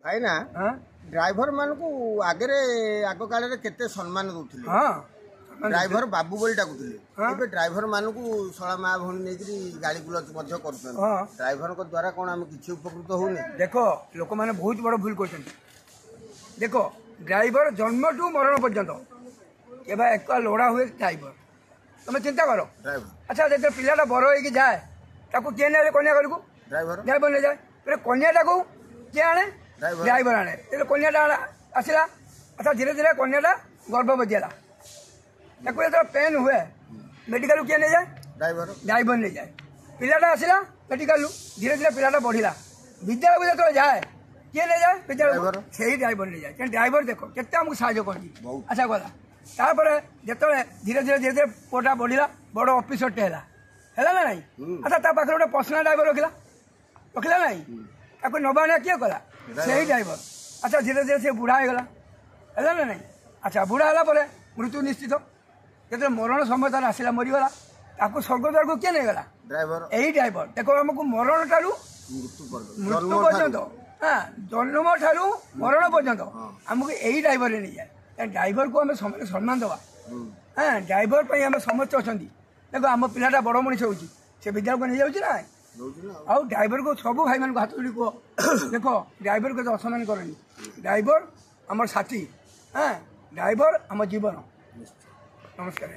भाई ना ड्राइवर मान को आगे आग काल केते सम्मान दौले ड्राइवर बाबू बोली डाकुले ड्राइवर मान को शला माँ भौणी नहीं गाड़ी गुलच कर ड्राइवर द्वारा कौन आम कि उपकृत होने। देख लोक मैंने बहुत बड़ भूल कर देख ड्राइवर जन्म टू मरण पर्यंत एक लोड़ा हुए ड्राइवर तुम चिंता कर अच्छा जो पिलाटा बड़ हो जाए किए ने कन्या घर को ड्राइवर ले जाए फिर कन्याटा को किए आने ड्राइवर आने कन्याटा आसला अच्छा धीरे धीरे कन्याटा गर्भवती है जो पेन हुए मेडिकल किए ले जाए ड्राइवर ले जाए पिलाटा आसला मेडिकल धीरे धीरे पिलाटा बढ़ला विद्यालय को जो जाए किए ले जाए विद्यालय से ड्राइवर ले जाए ड्राइवर देख केते हमको साहय कर अच्छा गला तापर जो धीरे धीरे धीरे धीरे पुआटा बढ़ला बड़ अफिसर है ना ना अच्छा ता पाखे गोटे पर्सनाल ड्राइवर रखला ना ताको नबाणिया किए कला से ड्राइवर अच्छा धीरे धीरे से बुढ़ा हो गला है ना ना अच्छा बुढ़ा है मृत्यु निश्चित जो मरण समय तार आसला मरीगला ताको स्वर्गद्वार को किए नहीं गला यही ड्राइवर देखो आमको मरण ठारू मृत्यु पर्यंत हाँ जन्म ठारू मरण पर्यंत आमको यही ड्राइवर नहीं जाए ड्राइवर को आम समय सम्मान दवा हाँ ड्राइवर पर आम समस्त अच्छा देखो आम पिलाटा बड़ मनीष हो विद्यालय को नहीं जाऊँ ना आउ ड्राइवर को सब भाई मान हाथ जोड़ी कह देख ड्राइवर को असम्मान करनी ड्राइवर आम साथी हाँ ड्राइवर आम जीवन नमस्कार।